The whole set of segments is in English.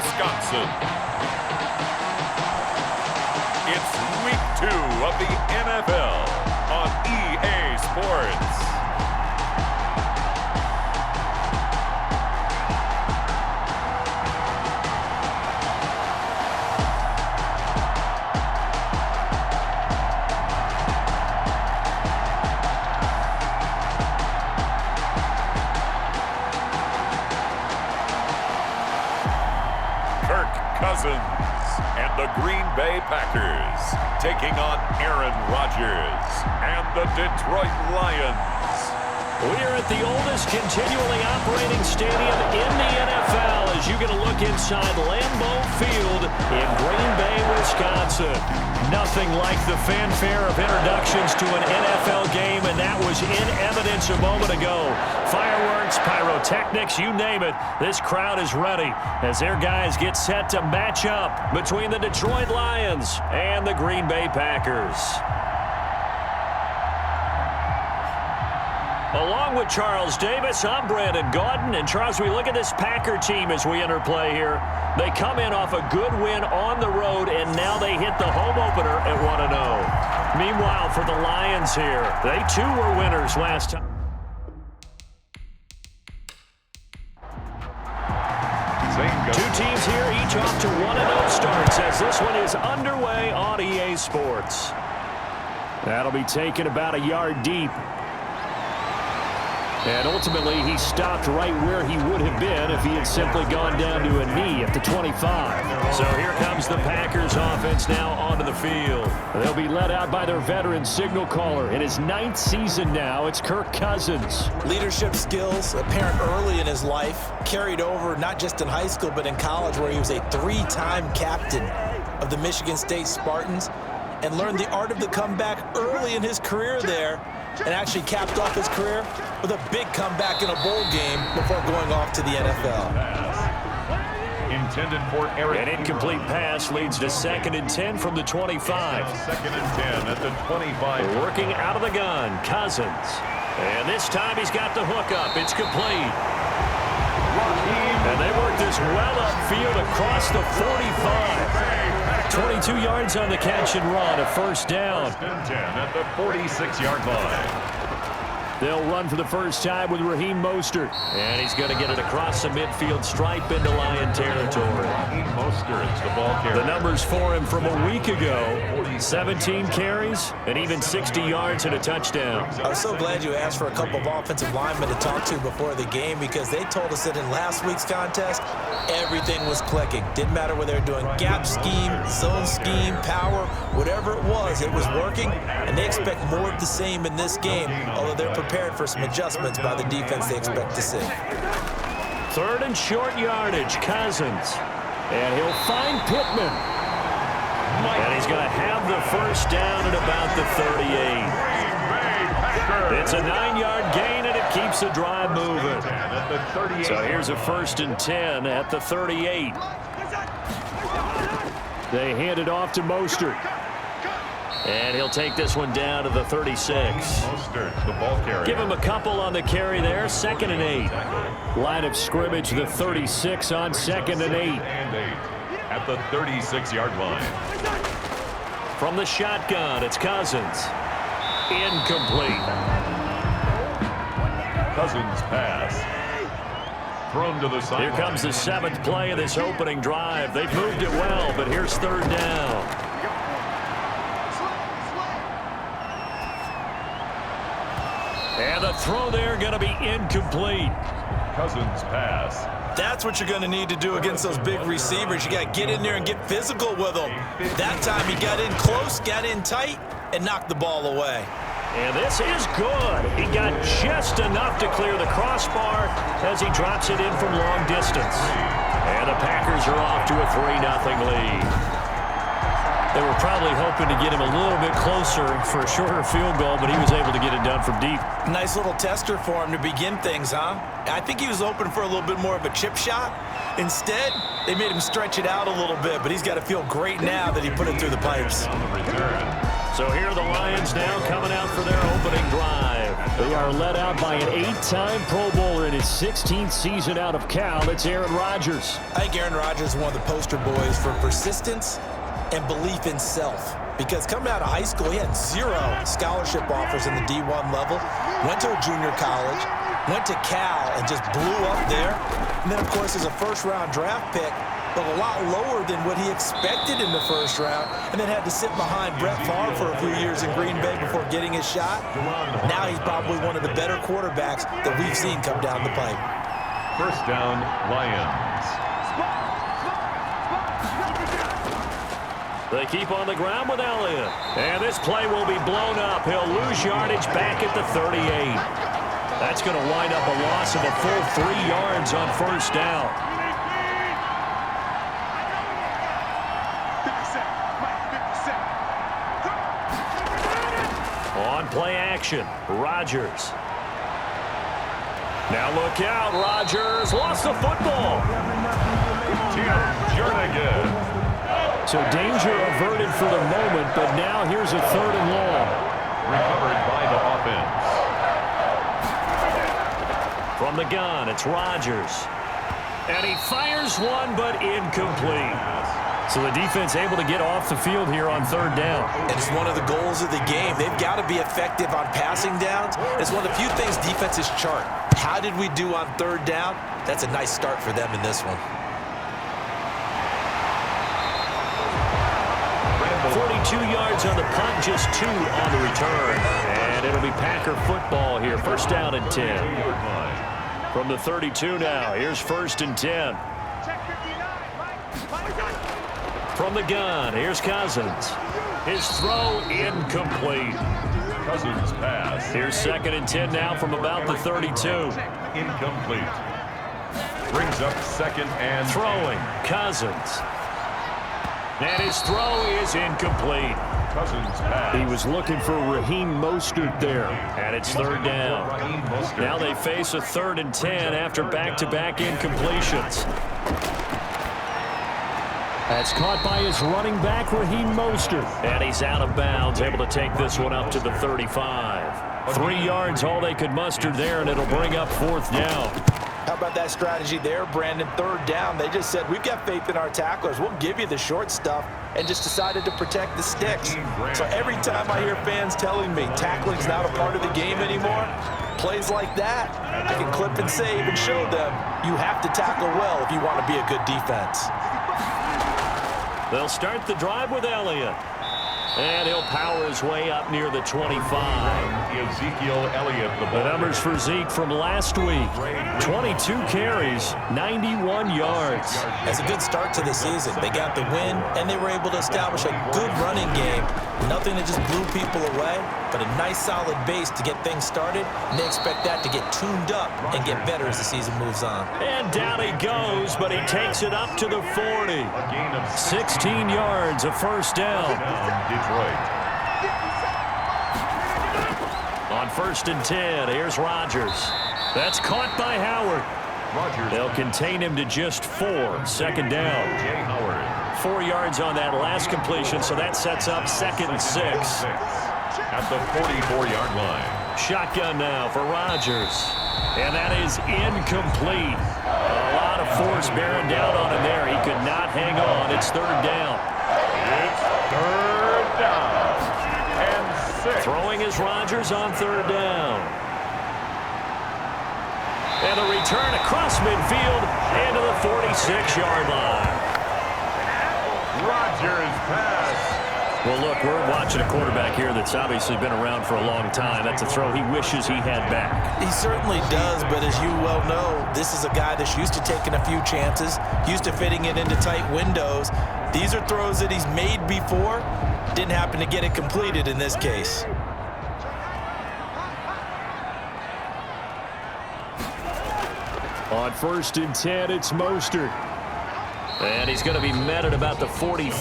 Wisconsin. It's week 2 of the NFL on EA Sports. And the Green Bay Packers taking on Aaron Rodgers and the Detroit Lions. We're at the oldest continually operating stadium in the NFL as you get a look inside Lambeau Field in Green Bay, Wisconsin. Nothing like the fanfare of introductions to an NFL game, and that was in evidence a moment ago. Fireworks, pyrotechnics, you name it. This crowd is ready as their guys get set to match up between the Detroit Lions and the Green Bay Packers. Along with Charles Davis, I'm Brandon Gaudin. And Charles, we look at this Packer team as we enter play here. They come in off a good win on the road, and now they hit the home opener at 1-0. Meanwhile, for the Lions here, they too were winners last time. Two teams here, each off to 1-0 starts as this one is underway on EA Sports. That'll be taken about a yard deep. And ultimately, he stopped right where he would have been if he had simply gone down to a knee at the 25. So here comes the Packers offense now onto the field. They'll be led out by their veteran signal caller. In his 9th season now, it's Kirk Cousins. Leadership skills apparent early in his life, carried over not just in high school but in college, where he was a 3-time captain of the Michigan State Spartans and learned the art of the comeback early in his career there, and actually capped off his career with a big comeback in a bowl game before going off to the NFL. Intended for Eric. An incomplete pass leads to 2nd and 10 from the 25. 2nd and 10 at the 25. Working out of the gun, Cousins. And this time he's got the hook up. It's complete. And they work this well upfield across the 45. 22 yards on the catch and run, a first down. 10 at the 46-yard line. They'll run for the first time with Raheem Mostert. And he's going to get it across the midfield stripe into Lion territory. Raheem Mostert's the ball carrier. The numbers for him from a week ago: 17 carries and even 60 yards and a touchdown. I was so glad you asked for a couple of offensive linemen to talk to before the game, because they told us that in last week's contest, everything was clicking. Didn't matter whether they're doing gap scheme, zone scheme, power, whatever it was working, and they expect more of the same in this game, although they're prepared for some adjustments by the defense they expect to see. 3rd and short yardage, Cousins. And he'll find Pittman. And he's going to have the first down at about the 38. It's a 9-yard gain, and it keeps the drive moving. So here's a 1st and 10 at the 38. They hand it off to Mostert. And he'll take this one down to the 36. Mostert, the ball carrier. Give him a couple on the carry there. 2nd and 8. Line of scrimmage, the 36 on 2nd and 8. At the 36-yard line. From the shotgun, it's Cousins. Incomplete. Cousins pass. Thrown to the side. Here comes the 7th play of this opening drive. They've moved it well, but here's 3rd down. And the throw there going to be incomplete. Cousins pass. That's what you're going to need to do against those big receivers. You got to get in there and get physical with them. That time he got in close, got in tight, and knocked the ball away. And this is good. He got just enough to clear the crossbar as he drops it in from long distance. And the Packers are off to a 3-0 lead. They were probably hoping to get him a little bit closer for a shorter field goal, but he was able to get it done from deep. Nice little tester for him to begin things, huh? I think he was hoping for a little bit more of a chip shot. Instead, they made him stretch it out a little bit, but he's got to feel great now that he put it through the pipes. So here are the Lions now coming out for their opening drive. They are led out by an 8-time Pro Bowler in his 16th season out of Cal. It's Aaron Rodgers. I think Aaron Rodgers is one of the poster boys for persistence and belief in self. Because coming out of high school, he had 0 scholarship offers in the D1 level, went to a junior college, went to Cal and just blew up there. And then, of course, as a first-round draft pick, but a lot lower than what he expected in the first round, and then had to sit behind Brett Favre for a few years in Green Bay before getting his shot. Now he's probably one of the better quarterbacks that we've seen come down the pipe. First down, Lions. They keep on the ground with Elliott. And this play will be blown up. He'll lose yardage back at the 38. That's going to wind up a loss of a full 3 yards on first down. On play action, Rodgers. Now look out, Rodgers lost the football. Tim Jernigan. So danger averted for the moment, but now here's a 3rd and long. Recovered by the offense. From the gun, it's Rodgers. And he fires one, but incomplete. So the defense able to get off the field here on 3rd down. And it's one of the goals of the game. They've got to be effective on passing downs. It's one of the few things defenses chart. How did we do on 3rd down? That's a nice start for them in this one. 42 yards on the punt, just 2 on the return. And it'll be Packer football here. First down and 10. From the 32 now, here's 1st and 10. From the gun, here's Cousins. His throw incomplete. Cousins pass. Here's 2nd and 10 now from about the 32. Incomplete. Brings up 2nd and Throwing, Cousins. And his throw is incomplete. Cousins pass. He was looking for Raheem Mostert there. And it's 3rd down. Now they face a 3rd and 10 after back-to-back incompletions. That's caught by his running back, Raheem Mostert. And he's out of bounds, able to take this one up to the 35. 3 yards, all they could muster there, and it'll bring up 4th down. How about that strategy there, Brandon? 3rd down, they just said, we've got faith in our tacklers. We'll give you the short stuff, and just decided to protect the sticks. So every time I hear fans telling me tackling's not a part of the game anymore, plays like that, I can clip and save and show them you have to tackle well if you want to be a good defense. They'll start the drive with Elliott. And he'll power his way up near the 25. Ezekiel Elliott. The numbers for Zeke from last week. 22 carries, 91 yards. That's a good start to the season. They got the win, and they were able to establish a good running game. Nothing that just blew people away, but a nice solid base to get things started, and they expect that to get tuned up and get better as the season moves on. And down he goes, but he takes it up to the 40. 16 yards, a first down. Detroit. On 1st and 10, here's Rodgers. That's caught by Howard. They'll contain him to just 4. 2nd down. 4 yards on that last completion, so that sets up 2nd and 6. At the 44-yard line. Shotgun now for Rodgers. And that is incomplete. A lot of force bearing down on him there. He could not hang on. It's 3rd down. It's 3rd down. And 6. Throwing is Rodgers on 3rd down. And a return across midfield and to the 46-yard line. Rodgers pass. Well, look, we're watching a quarterback here that's obviously been around for a long time. That's a throw he wishes he had back. He certainly does, but as you well know, this is a guy that's used to taking a few chances, used to fitting it into tight windows. These are throws that he's made before. Didn't happen to get it completed in this case. On 1st and 10, it's Mostert. And he's going to be met at about the 43.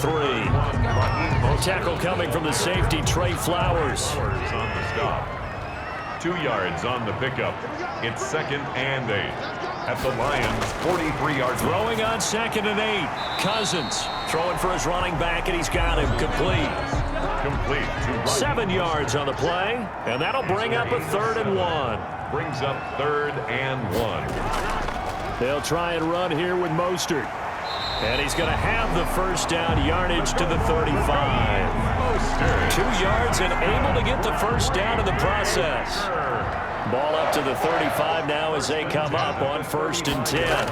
Tackle coming from the safety, Trey Flowers. On the stop. 2 yards on the pickup. It's 2nd and 8. At the Lions' 43-yard line. Throwing on 2nd and 8. Cousins throwing for his running back, and he's got him complete. Complete to Rogers. 7 yards on the play, and that'll bring up a 3rd and 1. Brings up 3rd and 1. They'll try and run here with Mostert. And he's going to have the first down, yardage to the 35. 2 yards and able to get the first down in the process. Ball up to the 35 now as they come up on 1st and 10.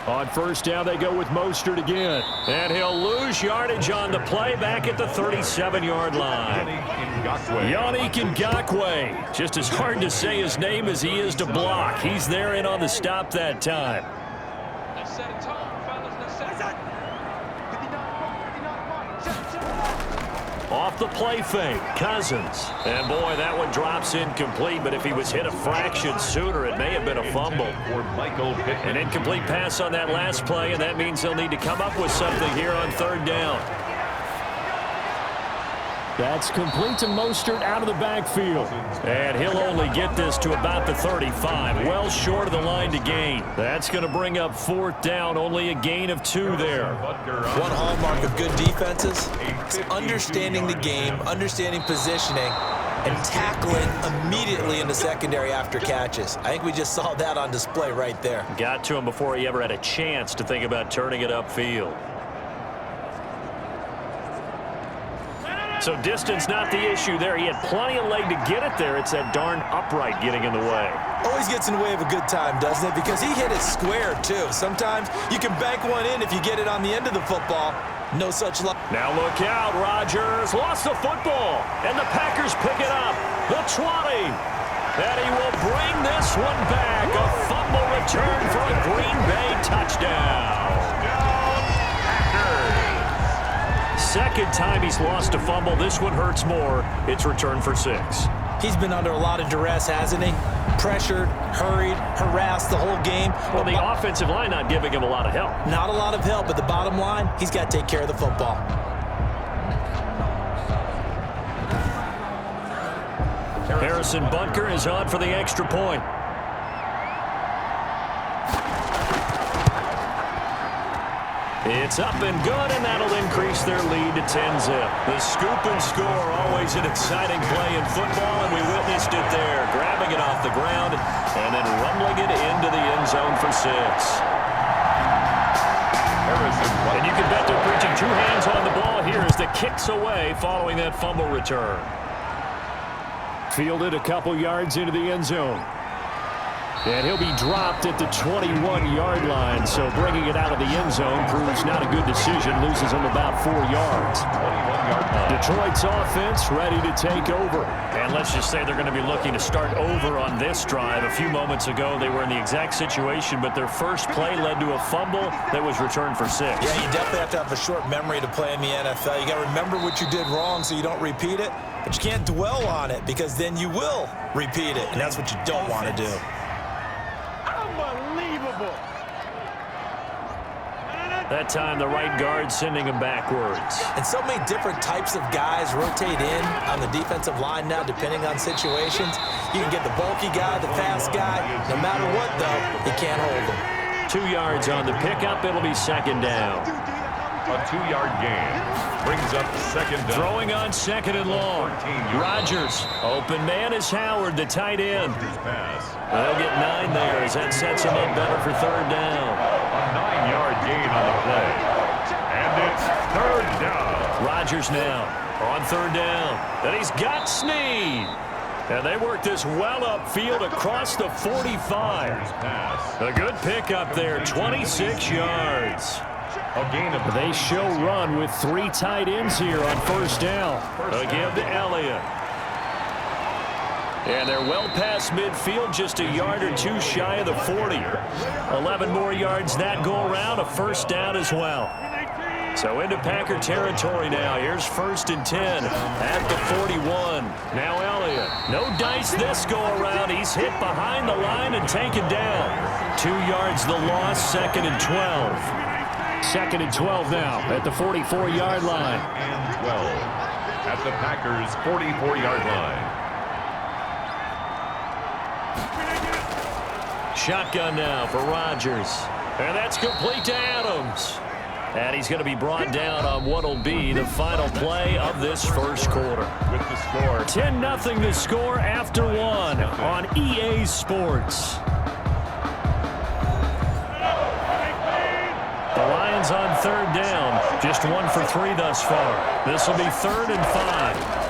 On 1st down, they go with Mostert again. And he'll lose yardage on the play back at the 37-yard line. Yannick Ngakoue. Just as hard to say his name as he is to block. He's there in on the stop that time. Off the play fake, Cousins. And boy, that one drops incomplete, but if he was hit a fraction sooner, it may have been a fumble. An incomplete pass on that last play, and that means they'll need to come up with something here on 3rd down. That's complete to Mostert out of the backfield. And he'll only get this to about the 35, well short of the line to gain. That's going to bring up 4th down, only a gain of 2 there. One hallmark of good defenses is understanding the game, understanding positioning, and tackling immediately in the secondary after catches. I think we just saw that on display right there. Got to him before he ever had a chance to think about turning it upfield. So distance not the issue there. He had plenty of leg to get it there. It's that darn upright getting in the way. Always gets in the way of a good time, doesn't it? Because he hit it square, too. Sometimes you can bank one in if you get it on the end of the football. No such luck. Now look out. Rodgers lost the football. And the Packers pick it up. The 20. And he will bring this one back. A fumble return for a Green Bay touchdown. Second time he's lost a fumble. This one hurts more. It's returned for 6. He's been under a lot of duress, hasn't he? Pressured, hurried, harassed the whole game. Well, the offensive line not giving him a lot of help. Not a lot of help, but the bottom line, he's got to take care of the football. Harrison Butker is on for the extra point. It's up and good, and that'll increase their lead to 10-zip. The scoop and score, always an exciting play in football, and we witnessed it there, grabbing it off the ground and then rumbling it into the end zone for 6. And you can bet they're preaching 2 hands on the ball here as the kick's away following that fumble return. Fielded a couple yards into the end zone. And he'll be dropped at the 21-yard line, so bringing it out of the end zone proves not a good decision, loses him about 4 yards. Detroit's offense ready to take over. And let's just say they're going to be looking to start over on this drive. A few moments ago, they were in the exact situation, but their first play led to a fumble that was returned for 6. Yeah, you definitely have to have a short memory to play in the NFL. You got to remember what you did wrong so you don't repeat it, but you can't dwell on it because then you will repeat it, and that's what you don't want to do. That time, the right guard sending him backwards. And so many different types of guys rotate in on the defensive line now, depending on situations. You can get the bulky guy, the fast guy. No matter what, though, you can't hold him. 2 yards on the pickup. It'll be 2nd down. A 2-yard gain. Brings up 2nd down. Throwing on 2nd and long. Rodgers. Open man is Howard, the tight end. They'll get 9 there as that sets him up better for 3rd down. A 9-yard gain on the play. And it's 3rd down. Rodgers now on 3rd down. And he's got Snead. And they work this well upfield across the 45. A good pickup there, 26 yards. They show run with 3 tight ends here on 1st down. A give to Elliott. And they're well past midfield, just a yard or 2 shy of the 40. 11 more yards that go around, a 1st down as well. So into Packer territory now. Here's 1st and 10 at the 41. Now Elliott. No dice this go around. He's hit behind the line and taken down. 2 yards the loss, 2nd and 12. 2nd and 12 now at the 44-yard line. And 12 at the Packers' 44-yard line. Shotgun now for Rodgers. And that's complete to Adams. And he's going to be brought down on what will be the final play of this first quarter. With the score, 10-0 the score after one on EA Sports. The Lions on third down. Just 1 for 3 thus far. This will be 3rd and 5.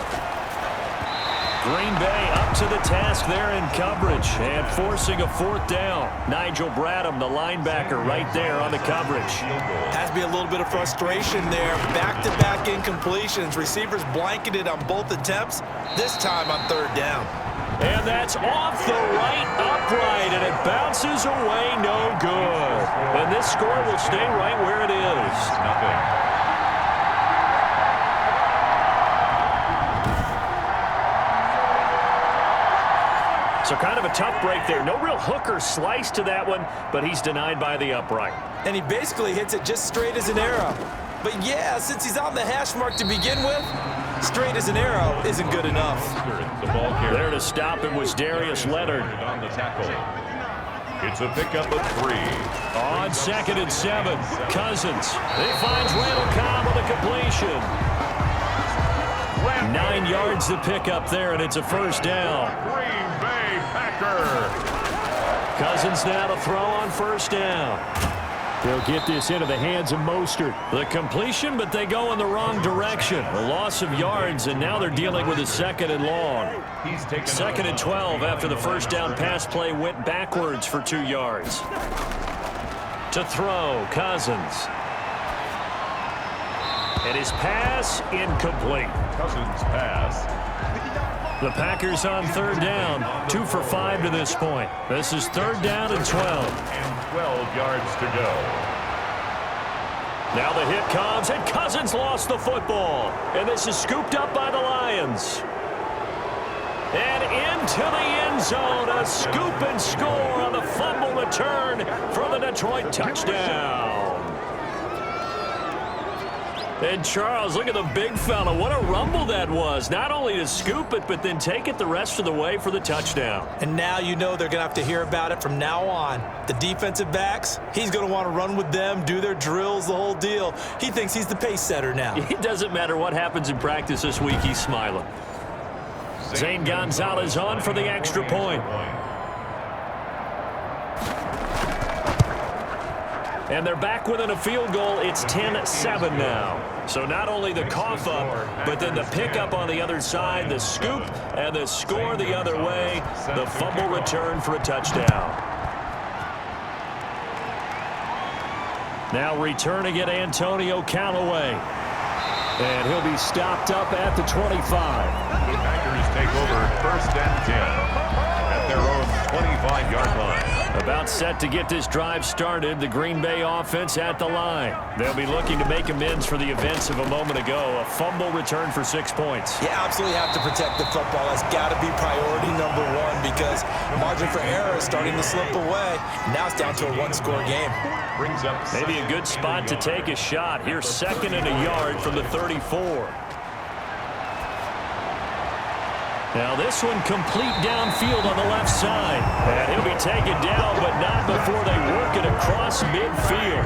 Green Bay up to the task there in coverage and forcing a 4th down. Nigel Bradham, the linebacker, right there on the coverage. Has to be a little bit of frustration there. Back-to-back incompletions. Receivers blanketed on both attempts, this time on 3rd down. And that's off the right upright, and it bounces away no good. And this score will stay right where it is. nothing. So kind of a tough break there. No real hook or slice to that one, but he's denied by the upright. And he basically hits it just straight as an arrow. But yeah, since he's on the hash mark to begin with, straight as an arrow isn't good enough. The ball carrier. There to stop him was Darius Leonard. On the tackle. It's a pickup of 3. On 2nd and 7, Cousins. He finds Randall Cobb with a completion. 9 yards to pick up there, and it's a 1st down. Green Bay Packer. Cousins now to throw on 1st down. They'll get this into the hands of Mostert. The completion, but they go in the wrong direction. A loss of yards, and now they're dealing with a 2nd and long. 2nd and 12 after the 1st down pass play went backwards for 2 yards. To throw, Cousins. And his pass incomplete. Cousins pass. The Packers on 3rd down, 2 for 5 to this point. This is 3rd down and 12. And 12 yards to go. Now the hit comes, and Cousins lost the football. And this is scooped up by the Lions. And into the end zone, a scoop and score on the fumble return for the Detroit touchdown. And Charles, look at the big fella. What a rumble that was. Not only to scoop it, but then take it the rest of the way for the touchdown. And now you know they're going to have to hear about it from now on. The defensive backs, he's going to want to run with them, do their drills, the whole deal. He thinks he's the pace setter now. It doesn't matter what happens in practice this week, he's smiling. Zane Gonzalez on for the extra point. And they're back within a field goal. It's 10-7 now. So not only the cough up, but then the pickup on the other side, the scoop, and the score the other way, the fumble return for a touchdown. Now returning it, Antonio Callaway. And he'll be stopped up at the 25. The Packers take over 1st and 10 at their own 25-yard line. About set to get this drive started. The Green Bay offense at the line. They'll be looking to make amends for the events of a moment ago. A fumble return for 6 points. You absolutely have to protect the football. That's got to be priority number 1 because margin for error is starting to slip away. Now it's down to a 1-score game. Brings up maybe a good spot to take a shot. Here's 2nd and a yard from the 34. Now this one complete downfield on the left side. And he'll be taken down, but not before they work it across midfield.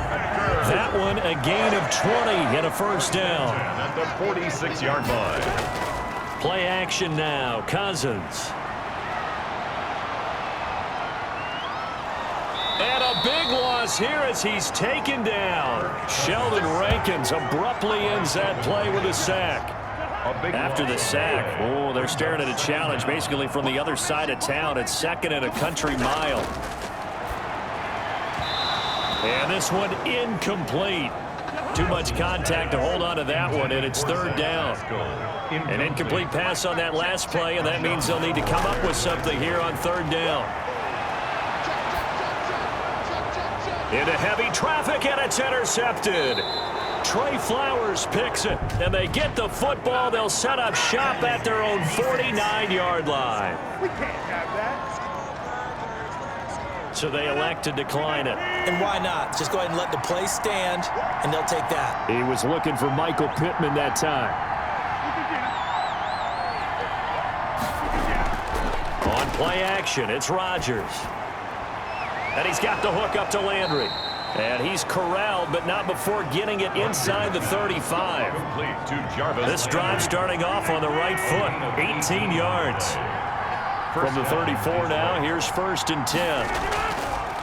That one a gain of 20 and a 1st down. at the 46-yard line. Play action now. Cousins. And a big loss here as he's taken down. Sheldon Rankins abruptly ends that play with a sack. After the sack, oh, they're staring at a challenge basically from the other side of town. It's 2nd and a country mile. And this one incomplete. Too much contact to hold on to that one, and it's 3rd down. An incomplete pass on that last play, and that means they'll need to come up with something here on 3rd down. Into heavy traffic, and it's intercepted. Trey Flowers picks it, and they get the football. They'll set up shop at their own 49-yard line. We can't have that. So they elect to decline it. And why not? Just go ahead and let the play stand, and they'll take that. He was looking for Michael Pittman that time. On play action, it's Rodgers. And he's got the hook up to Landry. And he's corralled, but not before getting it inside the 35. This drive starting off on the right foot, 18 yards. From the 34 now, here's 1st and 10.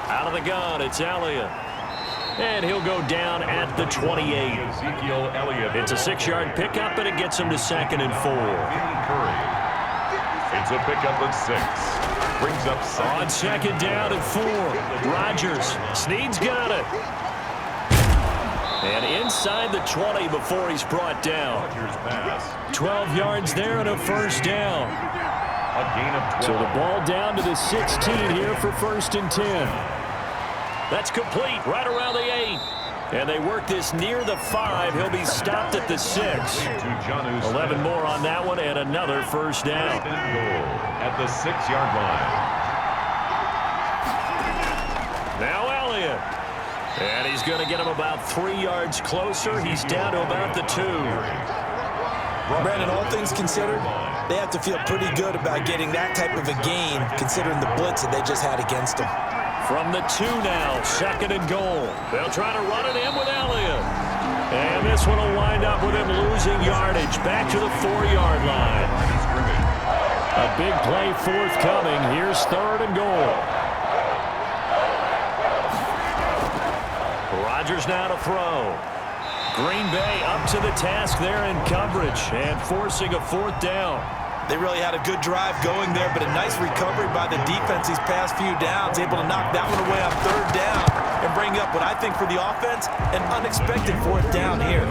Out of the gun, it's Elliott. And he'll go down at the 28. It's a 6-yard pickup, and it gets him to 2nd and 4. It's a pickup of 6. Brings up on 2nd down and 4. Rodgers. Snead's got it. And inside the 20 before he's brought down. 12 yards there and a 1st down. A gain of 12. So the ball down to the 16 here for 1st and 10. That's complete right around the 8. And they work this near the 5. He'll be stopped at the 6. 11 more on that one and another 1st down. At the 6-yard line. Now Elliott. And he's going to get him about 3 yards closer. He's down to about the 2. Brandon, all things considered, they have to feel pretty good about getting that type of a gain considering the blitz that they just had against them. From the 2 now, 2nd and goal. They'll try to run it in with Elliott. And this one will wind up with him losing yardage back to the 4-yard line. A big play forthcoming. Here's 3rd and goal. Rodgers now to throw. Green Bay up to the task there in coverage and forcing a 4th down. They really had a good drive going there, but a nice recovery by the defense these past few downs, able to knock that one away on 3rd down and bring up what I think for the offense, an unexpected 4th down here.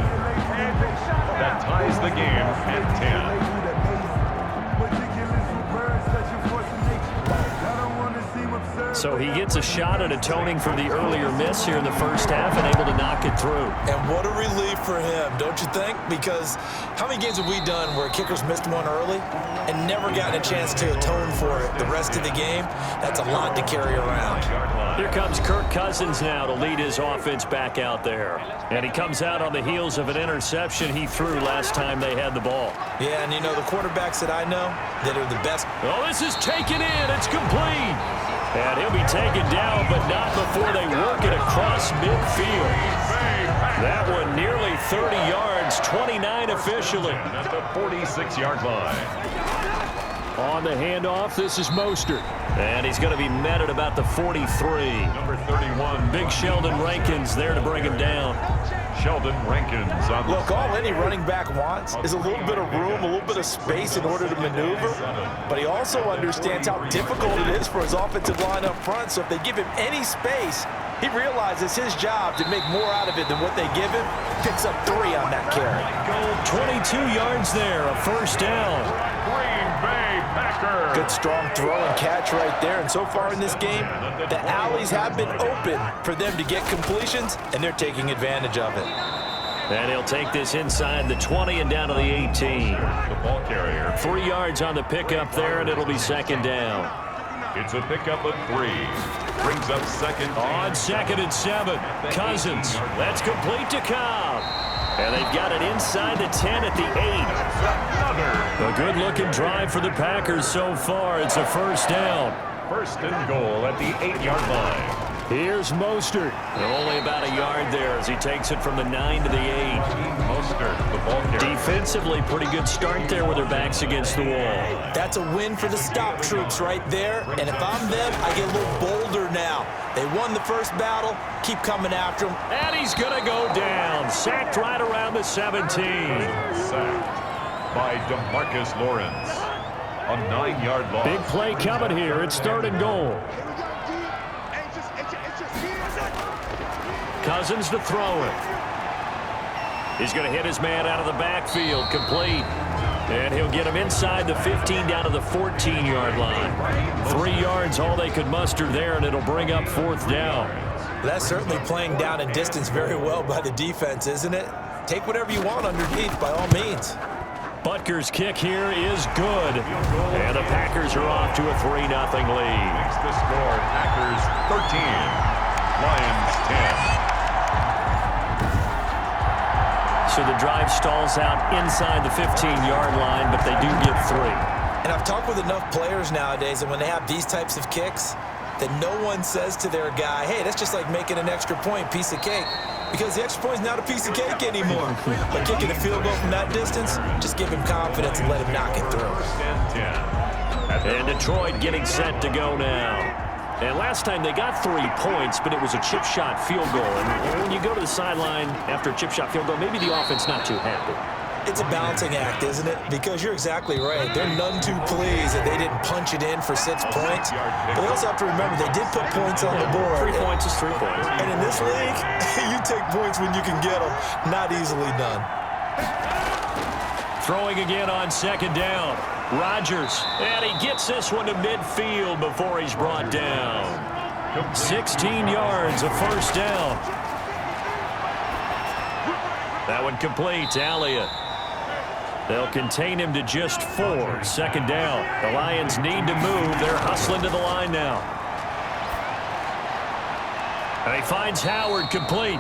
That ties the game at 10. So he gets a shot at atoning for the earlier miss here in the 1st half and able to knock it through. And what a relief for him, don't you think? Because how many games have we done where kickers missed one early and never gotten a chance to atone for it the rest of the game? That's a lot to carry around. Here comes Kirk Cousins now to lead his offense back out there. And he comes out on the heels of an interception he threw last time they had the ball. Yeah, and you know, the quarterbacks that I know that are the best. Oh, this is taken in. It's complete. And he'll be taken down, but not before they work it across midfield. That one nearly 30 yards, 29 officially. At the 46-yard line. On the handoff, this is Mostert. And he's going to be met at about the 43. Number 31. Big Sheldon Rankins there to bring him down. Sheldon Rankins on. Look, all any running back wants is a little bit of room, a little bit of space in order to maneuver. But he also understands how difficult it is for his offensive line up front. So if they give him any space, he realizes his job to make more out of it than what they give him. Picks up 3 on that carry. 22 yards there, a 1st down. Green Bay Packers. Good strong throw and catch right there. And so far in this game, the alleys have been open for them to get completions, and they're taking advantage of it. And he'll take this inside the 20 and down to the 18. The ball carrier. 3 yards on the pickup there, and it'll be 2nd down. It's a pickup of 3. Brings up 2nd. On 2nd and 7. Cousins. That's complete to Cobb. And they've got it inside the 10 at the 8. A good-looking drive for the Packers so far. It's a 1st down. 1st and goal at the 8-yard line. Here's Mostert. Only about a yard there as he takes it from the 9 to the 8. Mostert, the ball carrier. Defensively, pretty good start there with their backs against the wall. That's a win for the stop troops right there. And if I'm them, I get a little bolder now. They won the first battle. Keep coming after him. And he's going to go down. Sacked right around the 17. Sacked by DeMarcus Lawrence. A 9-yard loss. Big play coming here. It's 3rd and goal. Cousins to throw it. He's going to hit his man out of the backfield. Complete. And he'll get him inside the 15 down to the 14-yard line. 3 yards, all they could muster there, and it'll bring up 4th down. That's certainly playing down and distance very well by the defense, isn't it? Take whatever you want underneath, by all means. Butker's kick here is good. And the Packers are off to a 3-0 lead. Makes the score. Packers 13. Lions 10. So the drive stalls out inside the 15-yard line, but they do get 3. And I've talked with enough players nowadays, and when they have these types of kicks, that no one says to their guy, hey, that's just like making an extra point, piece of cake. Because the extra point is not a piece of cake anymore. But kicking a field goal from that distance, just give him confidence and let him knock it through. And Detroit getting set to go now. And last time they got 3 points, but it was a chip shot field goal. And when you go to the sideline after a chip shot field goal, maybe the offense not too happy. It's a balancing act, isn't it? Because you're exactly right. They're none too pleased that they didn't punch it in for 6 points. But they also have to remember they did put points on the board. 3 points is 3 points. And in this league, you take points when you can get them. Not easily done. Throwing again on 2nd down. Rodgers, and he gets this one to midfield before he's brought down. 16 yards, a 1st down. That one complete to Elliott. They'll contain him to just 4. 2nd down. The Lions need to move. They're hustling to the line now. And he finds Howard complete.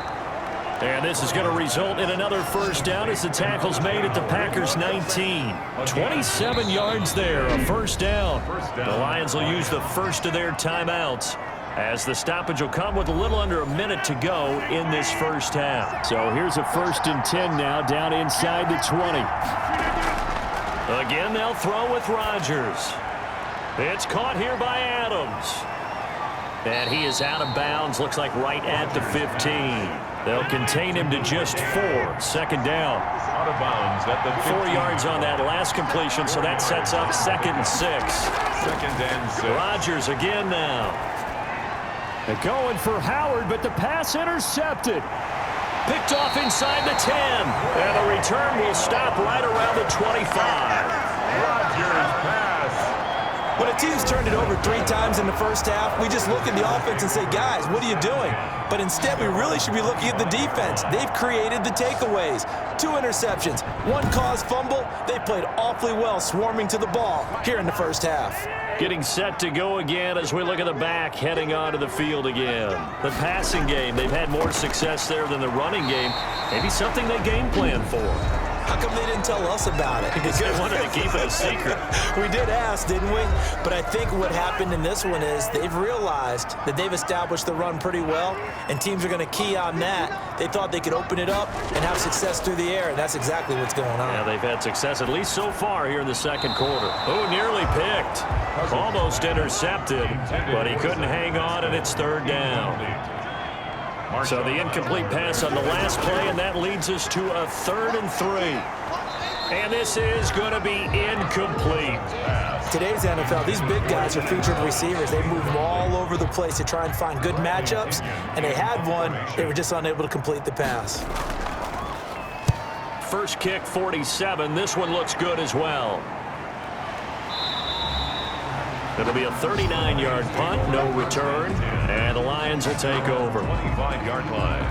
And this is going to result in another 1st down as the tackle's made at the Packers' 19. 27 yards there, a 1st down. The Lions will use the first of their timeouts as the stoppage will come with a little under a minute to go in this 1st half. So here's a 1st and 10 now down inside the 20. Again, they'll throw with Rodgers. It's caught here by Adams. And he is out of bounds, looks like right at the 15. They'll contain him to just 4. 2nd down. Out of bounds at the 15. 4 yards on that last completion, so that sets up 2nd and 6. 2nd and 6. Rodgers again now. They're going for Howard, but the pass intercepted. Picked off inside the 10. And the return will stop right around the 25. Rodgers pass. When a team's turned it over 3 times in the 1st half, we just look at the offense and say, guys, what are you doing? But instead, we really should be looking at the defense. They've created the takeaways. 2 interceptions, 1 caused fumble. They played awfully well swarming to the ball here in the 1st half. Getting set to go again as we look at the back heading onto the field again. The passing game, they've had more success there than the running game. Maybe something they game plan for. How come they didn't tell us about it? Because they wanted to keep it a secret. We did ask, didn't we? But I think what happened in this one is they've realized that they've established the run pretty well, and teams are going to key on that. They thought they could open it up and have success through the air, and that's exactly what's going on. Yeah, they've had success at least so far here in the 2nd quarter. Oh, nearly picked. Almost intercepted, but he couldn't hang on, and it's 3rd down. So the incomplete pass on the last play, and that leads us to a 3rd and 3. And this is going to be incomplete. Today's NFL, these big guys are featured receivers. They move all over the place to try and find good matchups, and they had one. They were just unable to complete the pass. First kick, 47. This one looks good as well. It'll be a 39-yard punt, no return, and the Lions will take over. 25-yard line.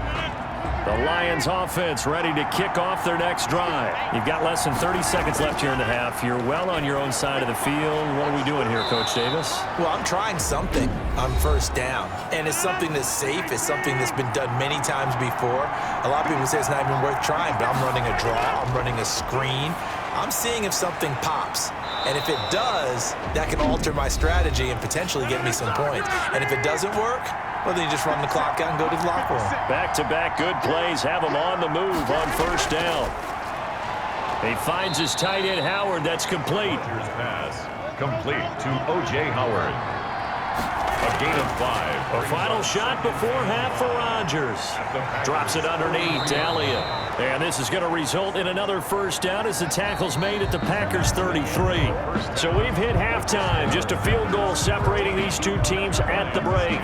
The Lions offense ready to kick off their next drive. You've got less than 30 seconds left here in the half. You're well on your own side of the field. What are we doing here, Coach Davis? Well, I'm trying something on 1st down, and it's something that's safe. It's something that's been done many times before. A lot of people say it's not even worth trying, but I'm running a draw. I'm running a screen. I'm seeing if something pops. And if it does, that can alter my strategy and potentially get me some points. And if it doesn't work, well, then you just run the clock out and go to the locker room. Back-to-back good plays have him on the move on 1st down. He finds his tight end, Howard. That's complete. Pass complete to O.J. Howard. A gain of 5. A final shot before half for Rodgers. Drops it underneath to Elliott. And this is going to result in another 1st down as the tackle's made at the Packers' 33. So we've hit halftime. Just a field goal separating these 2 teams at the break.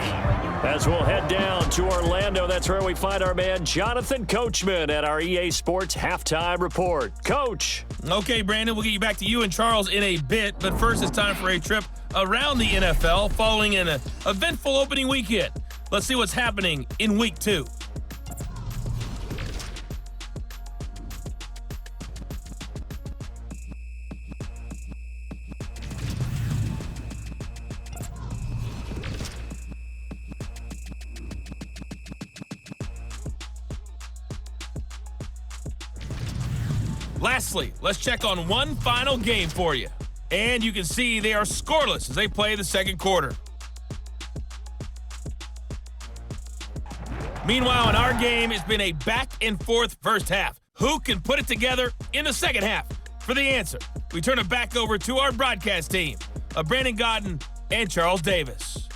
As we'll head down to Orlando, that's where we find our man Jonathan Coachman at our EA Sports Halftime Report. Coach. Okay, Brandon, we'll get you back to you and Charles in a bit. But first, it's time for a trip around the NFL following an eventful opening weekend. Let's see what's happening in Week 2. Lastly, let's check on one final game for you. And you can see they are scoreless as they play the 2nd quarter. Meanwhile, in our game, it's been a back-and-forth first half. Who can put it together in the second half? For the answer, we turn it back over to our broadcast team of Brandon Godden and Charles Davis.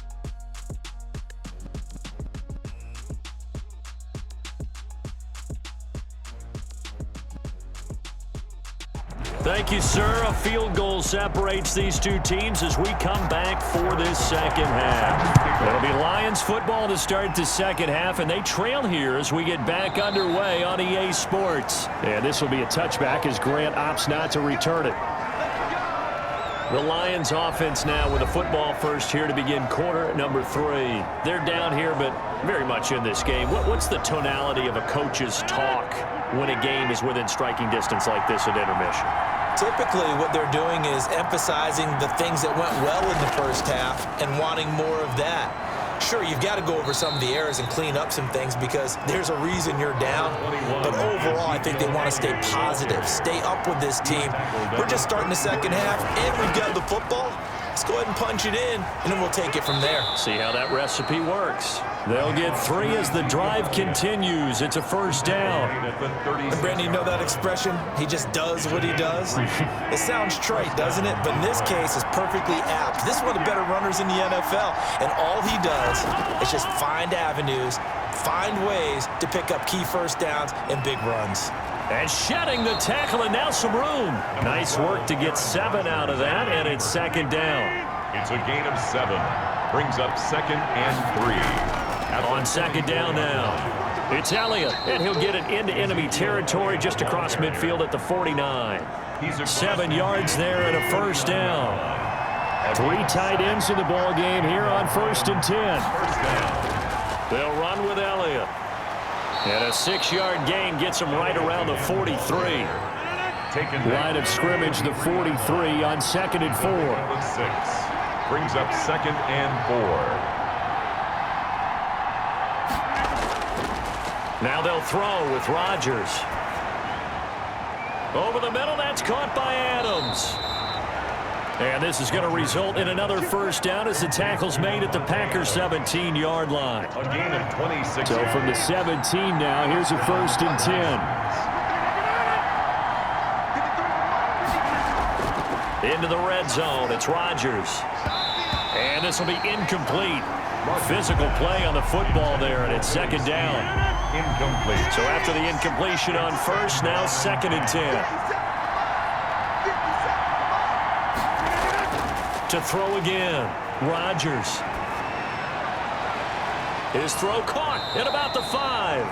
Thank you, sir. A field goal separates these two teams as we come back for this second half. It'll be Lions football to start the second half, and they trail here as we get back underway on EA Sports. And this will be a touchback as Grant opts not to return it. The Lions offense now with a football first here to begin quarter number 3. They're down here, but very much in this game. What's the tonality of a coach's talk when a game is within striking distance like this at intermission? Typically, what they're doing is emphasizing the things that went well in the first half and wanting more of that. Sure, you've got to go over some of the errors and clean up some things because there's a reason you're down. But overall, I think they want to stay positive, stay up with this team. We're just starting the second half, and we've got the football. Let's go ahead and punch it in, and then we'll take it from there. See how that recipe works. They'll get 3 as the drive continues. It's a first down. And Brandon, you know that expression? He just does what he does? It sounds trite, doesn't it? But in this case, it's perfectly apt. This is one of the better runners in the NFL, and all he does is just find avenues, find ways to pick up key first downs and big runs. And shedding the tackle, and now some room. Nice work to get 7 out of that, and it's second down. It's a gain of 7. Brings up 2nd and 3. On second down now, it's Elliott, and he'll get it into enemy territory just across midfield at the 49. 7 yards there and a first down. 3 tight ends in the ball game here on 1st and 10. They'll run with Elliott. And a 6-yard gain gets him right around the 43. Line of scrimmage, the 43 on 2nd and 4. 6. Brings up 2nd and 4. Now they'll throw with Rodgers. Over the middle, that's caught by Adams. And this is going to result in another first down as the tackle's made at the Packers' 17-yard line. A gain of 26. So from the 17 now, here's a 1st and 10. Into the red zone, it's Rodgers. And this will be incomplete. Physical play on the football there, and it's second down. Incomplete. So after the incompletion on first, now 2nd and 10. To throw again, Rodgers. His throw caught at about the 5.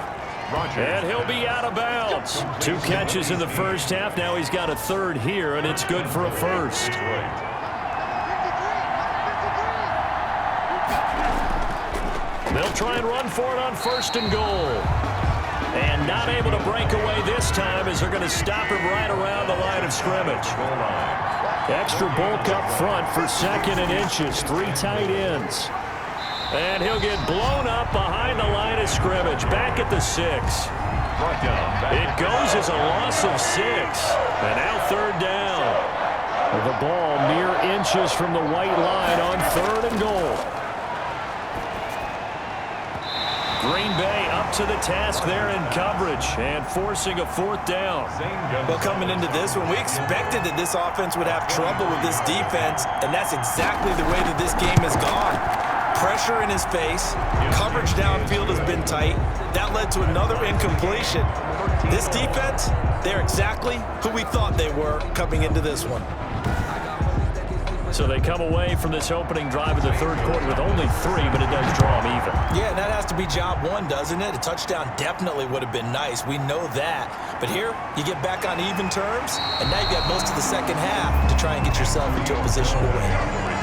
And he'll be out of bounds. 2 catches in the first half. Now he's got a 3rd here, and it's good for a first. They'll try and run for it on 1st and goal. And not able to break away this time as they're going to stop him right around the line of scrimmage. Extra bulk up front for 2nd and inches. 3 tight ends. And he'll get blown up behind the line of scrimmage. Back at the 6. It goes as a loss of 6. And now 3rd down. The ball mere inches from the white line on 3rd and goal. Green Bay up to the task there in coverage and forcing a 4th down. Well, coming into this one, we expected that this offense would have trouble with this defense, and that's exactly the way that this game has gone. Pressure in his face, coverage downfield has been tight. That led to another incompletion. This defense, they're exactly who we thought they were coming into this one. So they come away from this opening drive in the 3rd quarter with only 3, but it does draw them even. Yeah, and that has to be job 1, doesn't it? A touchdown definitely would have been nice. We know that. But here, you get back on even terms, and now you've got most of the second half to try and get yourself into a position to win.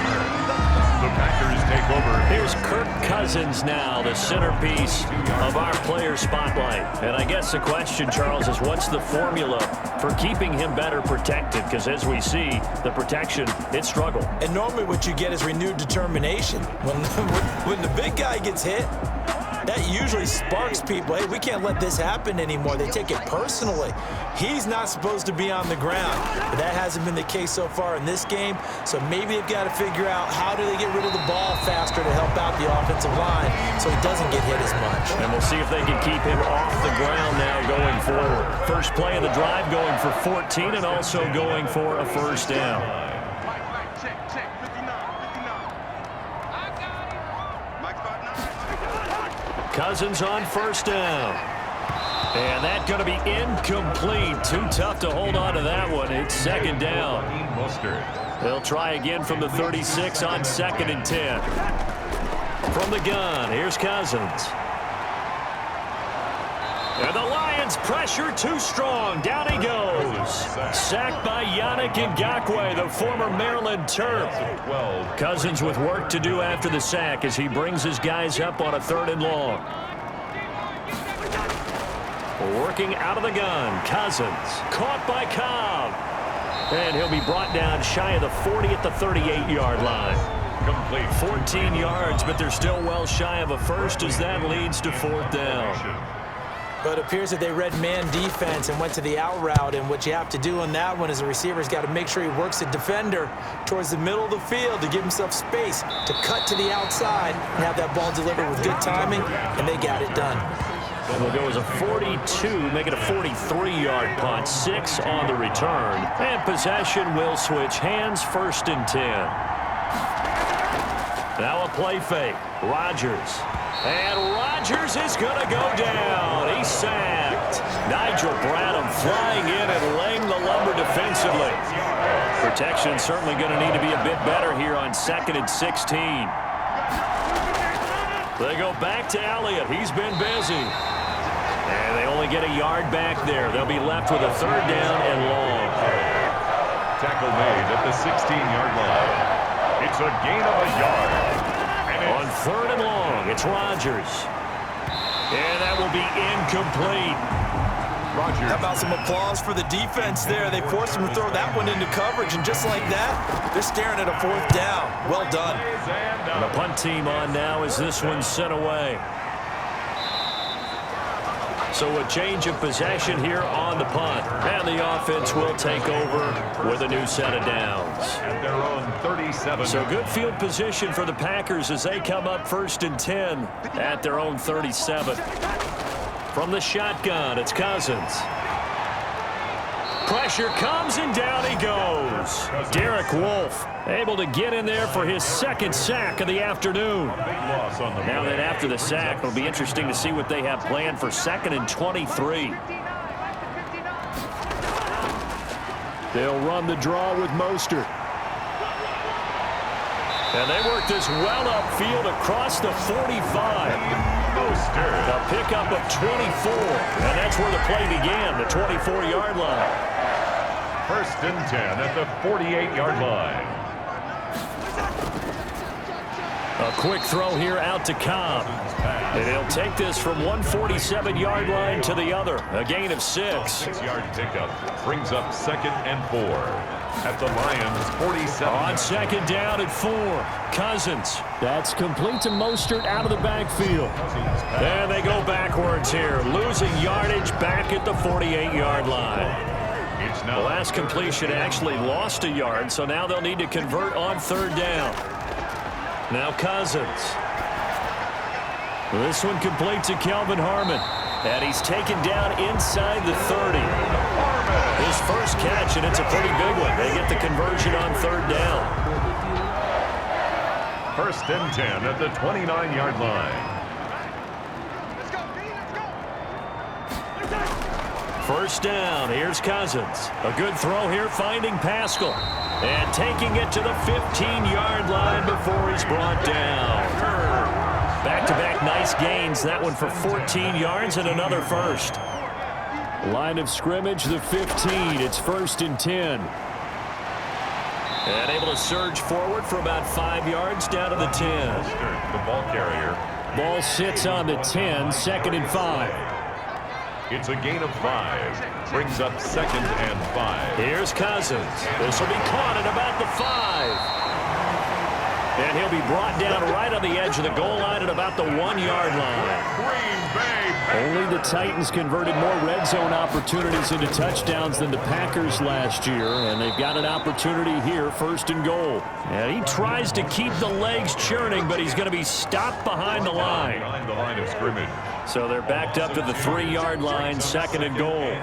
The Packers take over. Here's Kirk Cousins now, the centerpiece of our player spotlight. And I guess the question, Charles, is what's the formula for keeping him better protected? Because as we see, the protection, it struggled. And normally what you get is renewed determination. When the big guy gets hit, that usually sparks people. Hey, we can't let this happen anymore. They take it personally. He's not supposed to be on the ground, but that hasn't been the case so far in this game. So maybe they've got to figure out how do they get rid of the ball faster to help out the offensive line so he doesn't get hit as much. And we'll see if they can keep him off the ground now going forward. First play of the drive going for 14 and also going for a first down. Cousins on first down. And that's going to be incomplete. Too tough to hold on to that one. It's second down. They'll try again from the 36 on 2nd and 10. From the gun, here's Cousins. And the Lions pressure too strong. Down he goes. Sacked by Yannick Ngakoue, the former Maryland Terp. Cousins with work to do after the sack as he brings his guys up on a 3rd and long. Working out of the gun, Cousins. Caught by Cobb. And he'll be brought down shy of the 40 at the 38-yard line. Complete. 14 yards, but they're still well shy of a first as that leads to 4th down. But it appears that they read man defense and went to the out route, and what you have to do on that one is the receiver's got to make sure he works the defender towards the middle of the field to give himself space to cut to the outside and have that ball delivered with good timing, and they got it done. And we'll go as a 42, make it a 43-yard punt, 6 on the return. And possession will switch hands, 1st and 10. Now a play fake. Rodgers. And Rodgers is going to go down. He's sacked. Nigel Bradham flying in and laying the lumber defensively. Protection certainly going to need to be a bit better here on 2nd and 16. They go back to Elliott. He's been busy. And they only get a yard back there. They'll be left with a 3rd down and long. Tackle made at the 16-yard line. It's a gain of a yard. On 3rd and long, it's Rodgers. And that will be incomplete. How about some applause for the defense there? They forced him to throw that one into coverage, and just like that, they're staring at a 4th down. Well done. And the punt team on now as this one's sent away. So a change of possession here on the punt. And the offense will take over with a new set of downs. At their own 37. So good field position for the Packers as they come up 1st and 10 at their own 37. From the shotgun, it's Cousins. Pressure comes and down he goes. Derek Wolfe able to get in there for his 2nd sack of the afternoon. Now that after the sack, it'll be interesting to see what they have planned for 2nd and 23. They'll run the draw with Mostert. And they work this well upfield across the 45. Mostert. A pickup of 24. And that's where the play began, the 24-yard line. 1st and 10 at the 48-yard line. A quick throw here out to Cobb. And he'll take this from 147-yard line to the other. A gain of 6. 6-yard pickup brings up 2nd and 4 at the Lions' 47. On 2nd down at 4. Cousins. That's complete to Mostert out of the backfield. And they go backwards here, losing yardage back at the 48-yard line. The last completion actually lost a yard, so now they'll need to convert on 3rd down. Now Cousins. This one complete to Kelvin Harmon. And he's taken down inside the 30. His first catch, and it's a pretty big one. They get the conversion on 3rd down. 1st and 10 at the 29-yard line. First down, here's Cousins. A good throw here, finding Pascal. And taking it to the 15-yard line before he's brought down. Back-to-back nice gains. That one for 14 yards and another first. Line of scrimmage, the 15. It's 1st and 10. And able to surge forward for about 5 yards down to the 10. The ball carrier. Ball sits on the 10, 2nd and 5. It's a gain of 5. Brings up 2nd and 5. Here's Cousins. This will be caught at about the 5. And he'll be brought down right on the edge of the goal line at about the 1-yard line. Only the Titans converted more red zone opportunities into touchdowns than the Packers last year, and they've got an opportunity here, 1st and goal. And he tries to keep the legs churning, but he's going to be stopped behind the line. Behind the line of scrimmage. So they're backed up to the 3-yard line, 2nd and goal.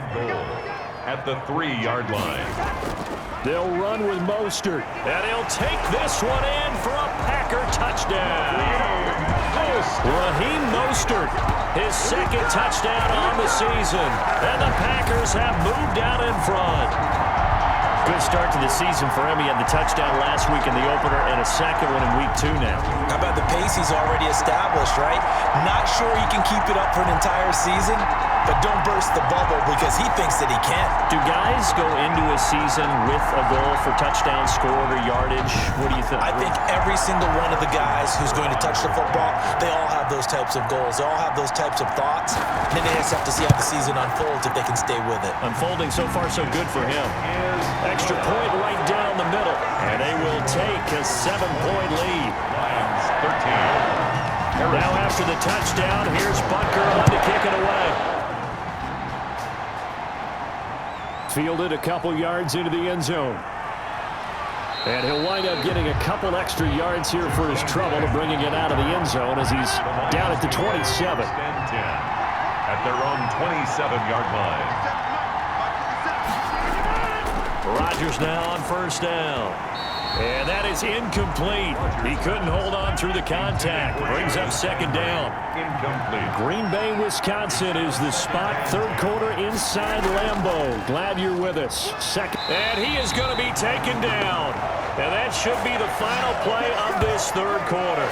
At the 3-yard line. They'll run with Mostert, and he'll take this one in for a Packer touchdown. Raheem Mostert, his 2nd touchdown on the season, and the Packers have moved out in front. Good start to the season for him. He had the touchdown last week in the opener and a 2nd one in week 2 now. How about the pace he's already established, right? Not sure he can keep it up for an entire season, but don't burst the bubble because he thinks that he can. Do guys go into a season with a goal for touchdown scored or yardage? What do you think? I think every single one of the guys who's going to touch the football, they all have those types of goals. They all have those types of thoughts. And then they just have to see how the season unfolds if they can stay with it. Unfolding so far so good for him. Extra point right down the middle. And they will take a 7-point lead. Lions 13. Now after the touchdown, here's Butker on to kick it away. Fielded a couple yards into the end zone. And he'll wind up getting a couple extra yards here for his trouble of bringing it out of the end zone as he's down at the 27. At their own 27-yard line. Rodgers now on 1st down. And that is incomplete. He couldn't hold on through the contact. Brings up 2nd down. Incomplete. Green Bay, Wisconsin is the spot. 3rd quarter inside Lambeau. Glad you're with us. 2nd. And he is going to be taken down. And that should be the final play of this 3rd quarter.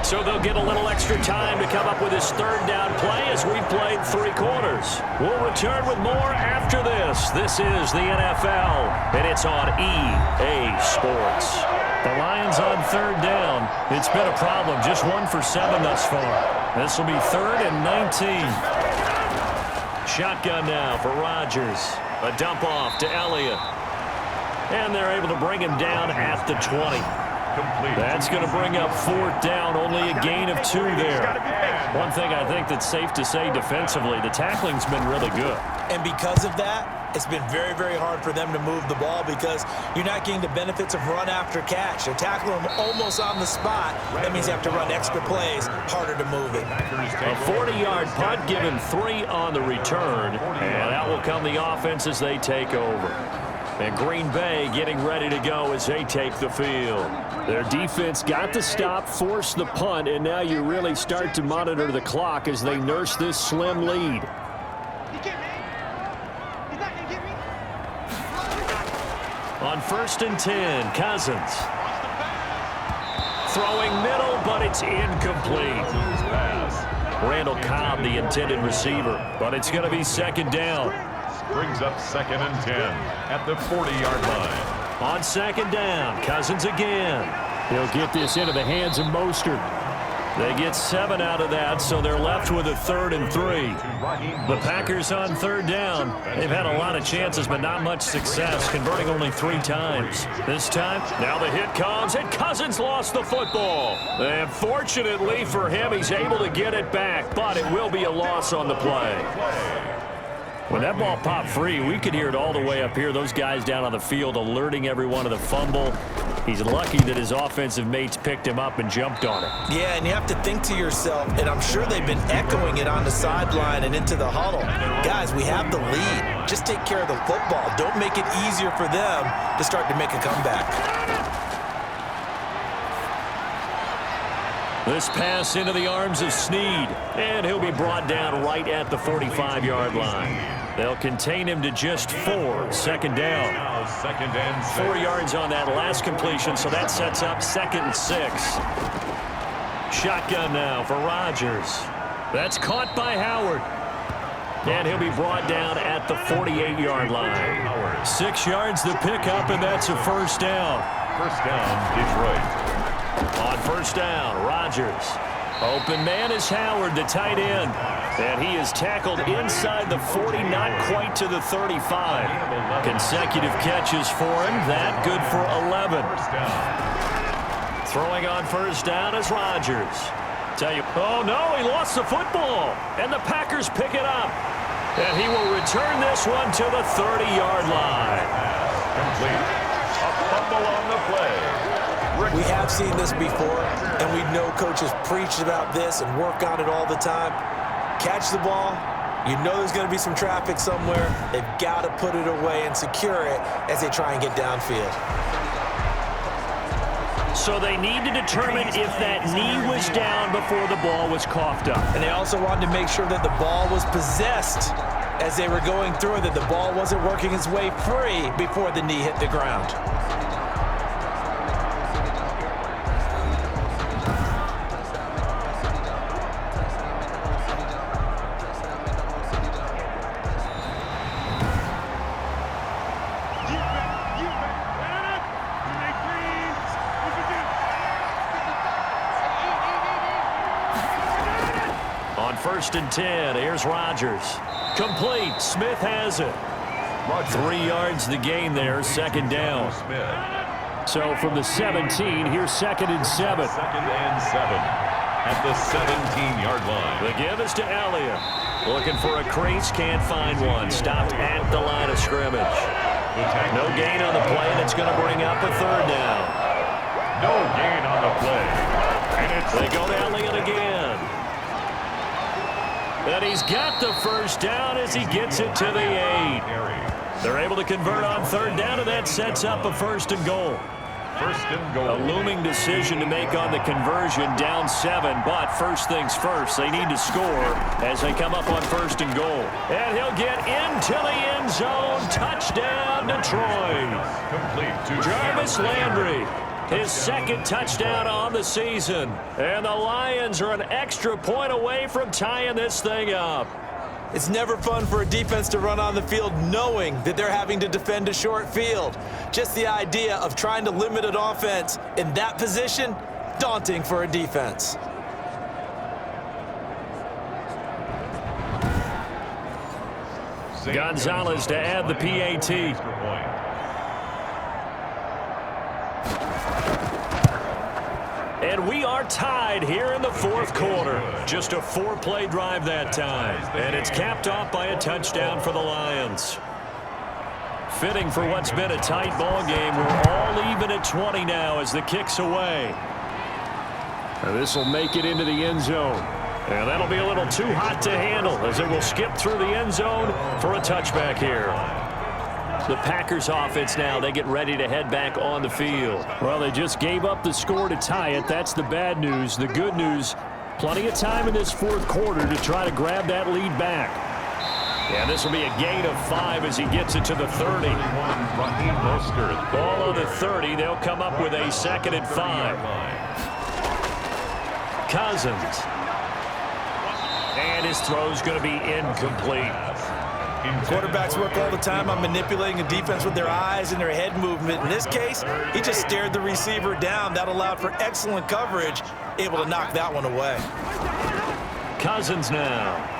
So they'll get a little extra time to come up with his 3rd down play as we've played 3 quarters. We'll return with more after this. This is the NFL, and it's on EA Sports. The Lions on 3rd down. It's been a problem. Just 1 for 7 thus far. This will be 3rd and 19. Shotgun now for Rodgers. A dump off to Elliott. And they're able to bring him down at the 20. Complete. That's going to bring up 4th down, only a gain of 2 there. One thing I think that's safe to say defensively, the tackling's been really good. And because of that, it's been very, very hard for them to move the ball because you're not getting the benefits of run after catch. They're tackling them almost on the spot. That means you have to run extra plays, harder to move it. A 40-yard punt given 3 on the return, and that will come the offense as they take over. And Green Bay getting ready to go as they take the field. Their defense got the stop, forced the punt, and now you really start to monitor the clock as they nurse this slim lead. On 1st and 10, Cousins. Throwing middle, but it's incomplete. Randall Cobb, the intended receiver, but it's going to be 2nd down. Brings up 2nd and 10 at the 40-yard line. On 2nd down, Cousins again. He'll get this into the hands of Mostert. They get 7 out of that, so they're left with a 3rd and 3. The Packers on 3rd down. They've had a lot of chances, but not much success, converting only 3 times. This time, now the hit comes, and Cousins lost the football. And fortunately for him, he's able to get it back, but it will be a loss on the play. When that ball popped free, we could hear it all the way up here. Those guys down on the field alerting everyone of the fumble. He's lucky that his offensive mates picked him up and jumped on it. Yeah, and you have to think to yourself, and I'm sure they've been echoing it on the sideline and into the huddle. Guys, we have the lead. Just take care of the football. Don't make it easier for them to start to make a comeback. This pass into the arms of Snead, and he'll be brought down right at the 45-yard line. They'll contain him to just 4. 2nd down. 2nd and 6. 4 yards on that last completion, so that sets up 2nd and 6. Shotgun now for Rodgers. That's caught by Howard. And he'll be brought down at the 48-yard line. 6 yards the pickup, and that's a 1st down. 1st down, Detroit. On 1st down, Rodgers. Open man is Howard, the tight end. And he is tackled inside the 40, not quite to the 35. Consecutive catches for him. That good for 11. Throwing on first down is Rodgers. Oh no, he lost the football. And the Packers pick it up. And he will return this one to the 30-yard line. Complete. A fumble on the play. We have seen this before, and we know coaches preach about this and work on it all the time. Catch the ball. You know there's going to be some traffic somewhere. They've got to put it away and secure it as they try and get downfield. So they need to determine if that knee was down before the ball was coughed up. And they also wanted to make sure that the ball was possessed as they were going through it, that the ball wasn't working its way free before the knee hit the ground. First and 10. Here's Rodgers. Complete. Smith has it. 3 yards the gain there. Second down. So from the 17, here's second and 7. Second and 7 at the 17-yard line. The give is to Elliott. Looking for a crease. Can't find one. Stopped at the line of scrimmage. No gain on the play, and it's going to bring up a third down. No gain on the play. And they go to Elliott again. And he's got the first down as he gets it to the 8. They're able to convert on third down, and that sets up a first and goal. First and goal. A looming decision to make on the conversion, down 7. But first things first, they need to score as they come up on first and goal. And he'll get into the end zone. Touchdown, Detroit. Complete to Jarvis Landry. His second touchdown on the season. And the Lions are an extra point away from tying this thing up. It's never fun for a defense to run on the field knowing that they're having to defend a short field. Just the idea of trying to limit an offense in that position, daunting for a defense. Gonzalez to add the PAT. And we are tied here in the fourth quarter. Just a 4-play drive that time. And it's capped off by a touchdown for the Lions. Fitting for what's been a tight ball game. We're all even at 20 now as the kick's away. And this will make it into the end zone. And that'll be a little too hot to handle as it will skip through the end zone for a touchback here. The Packers offense now, they get ready to head back on the field. Well, they just gave up the score to tie it. That's the bad news. The good news, plenty of time in this fourth quarter to try to grab that lead back. And this will be a gain of 5 as he gets it to the 30. Ball on the 30. They'll come up with a second and 5. Cousins. And his throw's going to be incomplete. Quarterbacks work all the time on manipulating a defense with their eyes and their head movement. In this case, he just stared the receiver down. That allowed for excellent coverage, able to knock that one away. Cousins now.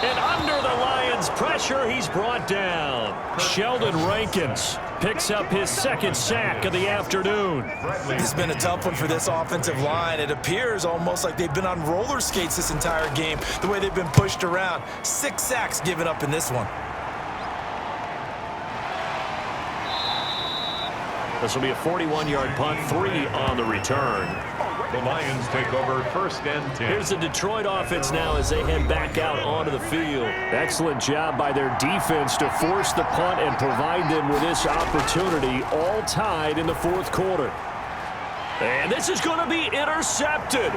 And under the Lions' pressure, he's brought down. Sheldon Rankins picks up his second sack of the afternoon. This has been a tough one for this offensive line. It appears almost like they've been on roller skates this entire game, the way they've been pushed around. 6 sacks given up in this one. This will be a 41-yard punt, 3 on the return. The Lions take over first and 10. Here's the Detroit offense now as they head back out onto the field. Excellent job by their defense to force the punt and provide them with this opportunity, all tied in the fourth quarter. And this is going to be intercepted.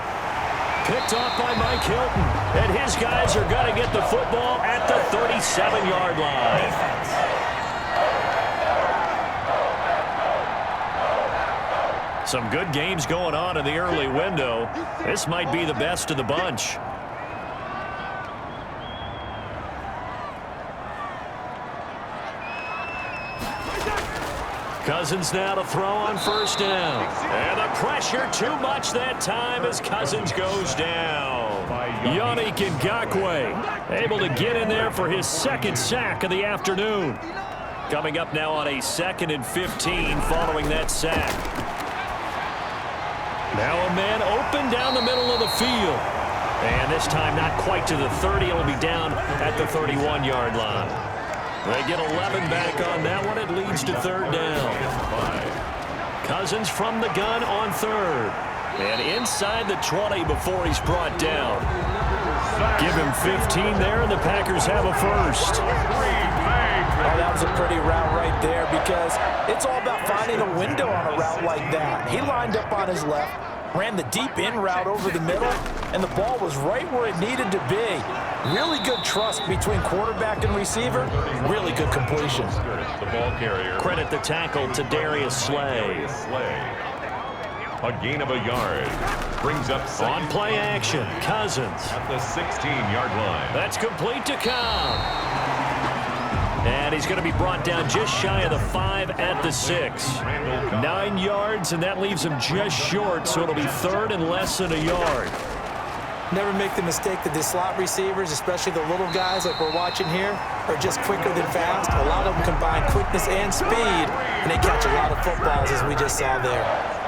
Picked off by Mike Hilton. And his guys are going to get the football at the 37-yard line. Some good games going on in the early window. This might be the best of the bunch. Cousins now to throw on first down. And the pressure too much that time as Cousins goes down. Yannick Ngakoue able to get in there for his second sack of the afternoon. Coming up now on a 2nd and 15 following that sack. Now a man open down the middle of the field. And this time not quite to the 30. It'll be down at the 31-yard line. They get 11 back on that one. It leads to third down. Cousins from the gun on third. And inside the 20 before he's brought down. Give him 15 there, and the Packers have a first. Oh, that was a pretty route right there because it's all about finding a window on a route like that. He lined up on his left, ran the deep in route over the middle, and the ball was right where it needed to be. Really good trust between quarterback and receiver. Really good completion. The ball carrier. Credit the tackle to Darius Slay. A gain of a yard. Brings up on play action. Cousins at the 16-yard line. That's complete to Cobb. And he's going to be brought down just shy of the 5 at the 6. 9 yards, and that leaves him just short, so it'll be third and less than a yard. Never make the mistake that the slot receivers, especially the little guys like we're watching here, are just quicker than fast. A lot of them combine quickness and speed, and they catch a lot of footballs, as we just saw there.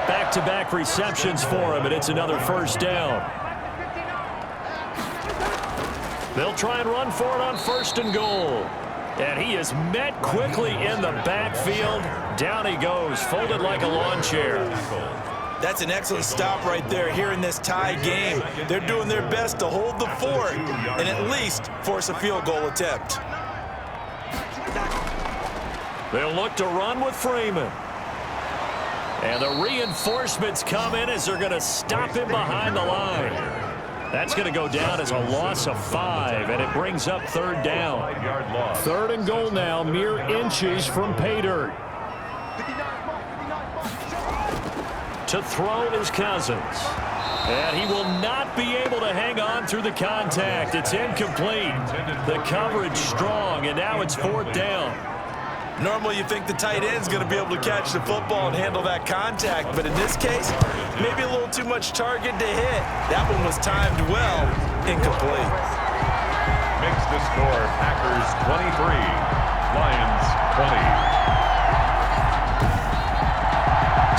Back-to-back receptions for him, and it's another first down. They'll try and run for it on first and goal. And he is met quickly in the backfield. Down he goes, folded like a lawn chair. That's an excellent stop right there here in this tie game. They're doing their best to hold the fort and at least force a field goal attempt. They'll look to run with Freeman. And the reinforcements come in as they're going to stop him behind the line. That's going to go down as a loss of 5, and it brings up third down. Third and goal now, mere inches from pay dirt. To throw is Cousins. And he will not be able to hang on through the contact. It's incomplete. The coverage strong, and now it's fourth down. Normally you think the tight end's going to be able to catch the football and handle that contact, but in this case, maybe a little too much target to hit. That one was timed well, incomplete. Makes the score Packers 23, Lions 20.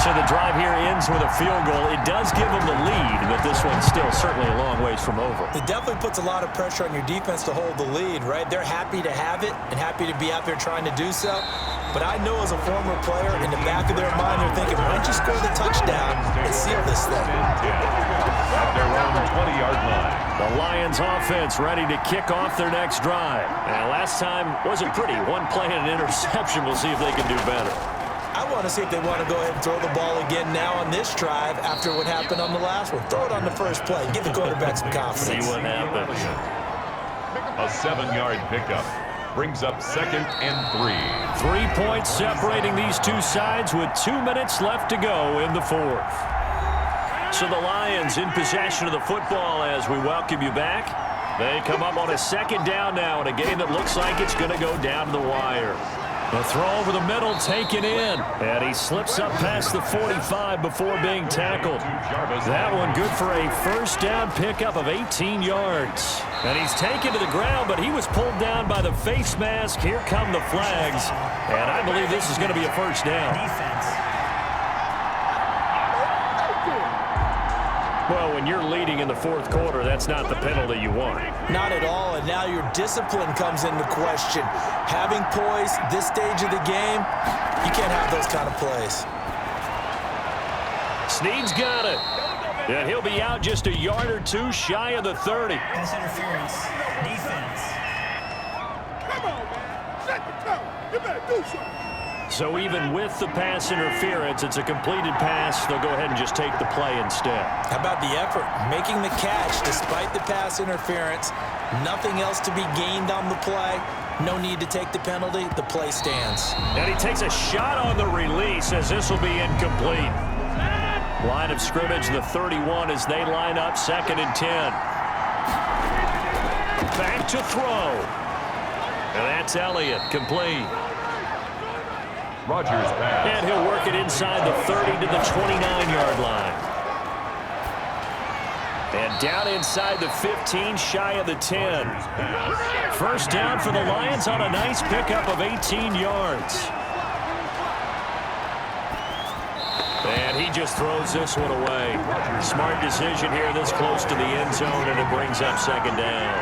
So the drive here ends with a field goal. It does give them the lead, but this one's still certainly a long ways from over. It definitely puts a lot of pressure on your defense to hold the lead, right? They're happy to have it and happy to be out there trying to do so. But I know as a former player, in the back of their mind, they're thinking, why don't you score the touchdown and seal this thing? At their own 20-yard line. The Lions offense ready to kick off their next drive. And last time wasn't pretty. One play and an interception. We'll see if they can do better. I want to see if they want to go ahead and throw the ball again now on this drive after what happened on the last one. Throw it on the first play. Give the quarterback some confidence. See what happens. A 7-yard pickup brings up second and 3. 3 points separating these two sides with 2 minutes left to go in the fourth. So the Lions in possession of the football as we welcome you back. They come up on a second down now in a game that looks like it's going to go down to the wire. The throw over the middle taken in, and he slips up past the 45 before being tackled. That one good for a first down pickup of 18 yards. And he's taken to the ground, but he was pulled down by the face mask. Here come the flags, and I believe this is going to be a first down. Well, when you're leading in the fourth quarter, that's not the penalty you want. Not at all, and now your discipline comes into question. Having poise this stage of the game, you can't have those kind of plays. Snead's got it. And he'll be out just a yard or two shy of the 30. Pass interference. Defense. Come on, man. Let the go. You better do something. So even with the pass interference, it's a completed pass. They'll go ahead and just take the play instead. How about the effort? Making the catch despite the pass interference. Nothing else to be gained on the play. No need to take the penalty. The play stands. And he takes a shot on the release as this will be incomplete. Line of scrimmage, the 31 as they line up second and 10. Back to throw. And that's Elliott, complete. Rodgers pass. And he'll work it inside the 30 to the 29-yard line. And down inside the 15, shy of the 10. First down for the Lions on a nice pickup of 18 yards. And And he just throws this one away. Smart decision here this close to the end zone, and it brings up second down.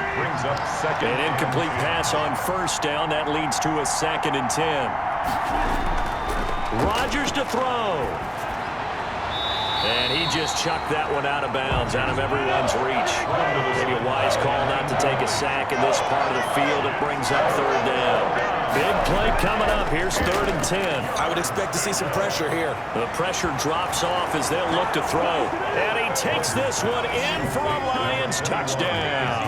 An incomplete pass on first down. That leads to a 2nd and 10. Rodgers to throw. And he just chucked that one out of bounds, out of everyone's reach. Maybe a wise call not to take a sack in this part of the field. It brings up 3rd down. Big play coming up. Here's 3rd and 10. I would expect to see some pressure here. The pressure drops off as they'll look to throw. And he takes this one in for a Lions touchdown.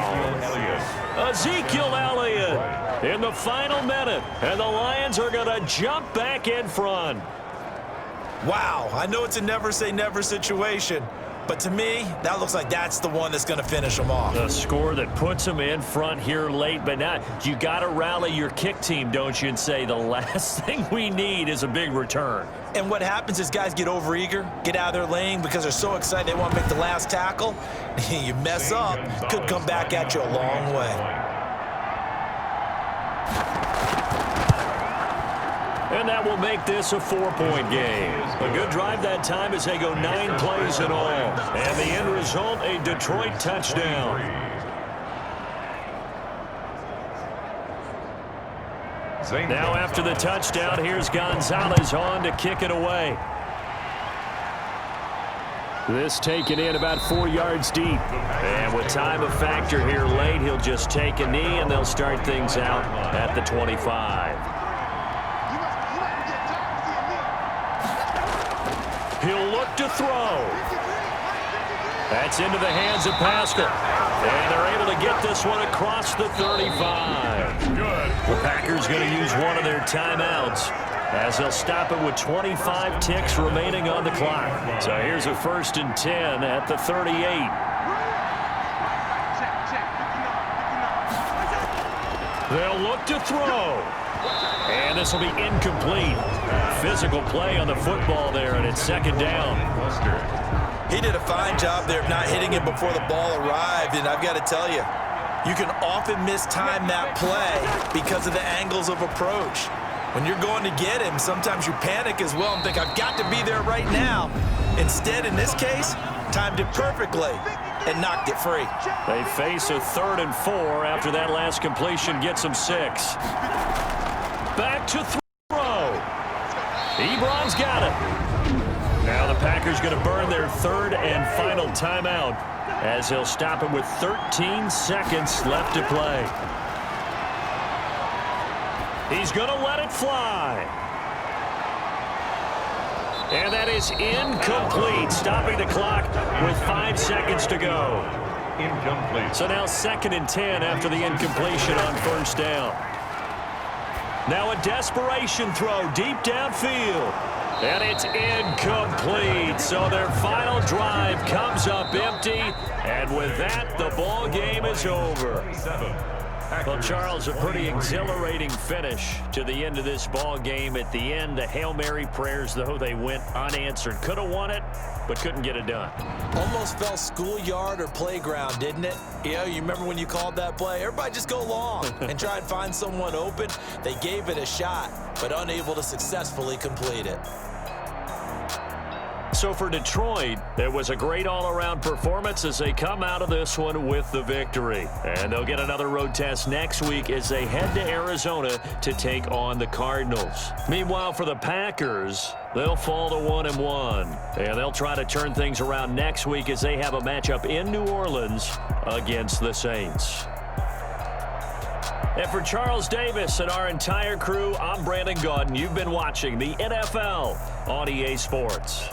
Ezekiel Elliott in the final minute. And the Lions are going to jump back in front. Wow, I know it's a never-say-never situation, but to me, that looks like that's the one that's going to finish them off. The score that puts them in front here late, but now you got to rally your kick team, don't you, and say the last thing we need is a big return. And what happens is guys get overeager, get out of their lane because they're so excited they want to make the last tackle. You mess up, could come back at you a long way. And that will make this a 4-point game. A good drive that time as they go 9 plays in all. And the end result, a Detroit touchdown. Now after the touchdown, here's Gonzalez on to kick it away. This taken in about 4 yards deep. And with time a factor here late, he'll just take a knee and they'll start things out at the 25. He'll look to throw. That's into the hands of Pascal. And they're able to get this one across the 35. The Packers going to use one of their timeouts as they'll stop it with 25 ticks remaining on the clock. So here's a 1st and 10 at the 38. They'll look to throw. And this will be incomplete. Physical play on the football there, and it's 2nd down. He did a fine job there of not hitting him before the ball arrived, and I've got to tell you, you can often mistime that play because of the angles of approach. When you're going to get him, sometimes you panic as well and think, I've got to be there right now. Instead, in this case, timed it perfectly and knocked it free. They face a 3rd and 4 after that last completion gets them 6. Back to throw. Ebron's got it. Now the Packers going to burn their 3rd and final timeout as they'll stop it with 13 seconds left to play. He's going to let it fly. And that is incomplete, stopping the clock with 5 seconds to go. Incomplete. So now 2nd and 10 after the incompletion on 1st down. Now a desperation throw deep downfield. And it's incomplete. So their final drive comes up empty. And with that, the ball game is over. Well, Charles, a pretty exhilarating finish to the end of this ball game. At the end, the Hail Mary prayers, though, they went unanswered. Could have won it, but couldn't get it done. Almost felt schoolyard or playground, didn't it? Yeah, you remember when you called that play? Everybody just go long and try and find someone open. They gave it a shot, but unable to successfully complete it. So for Detroit, it was a great all-around performance as they come out of this one with the victory. And they'll get another road test next week as they head to Arizona to take on the Cardinals. Meanwhile, for the Packers, they'll fall to 1-1. And they'll try to turn things around next week as they have a matchup in New Orleans against the Saints. And for Charles Davis and our entire crew, I'm Brandon Gaudin. You've been watching the NFL on EA Sports.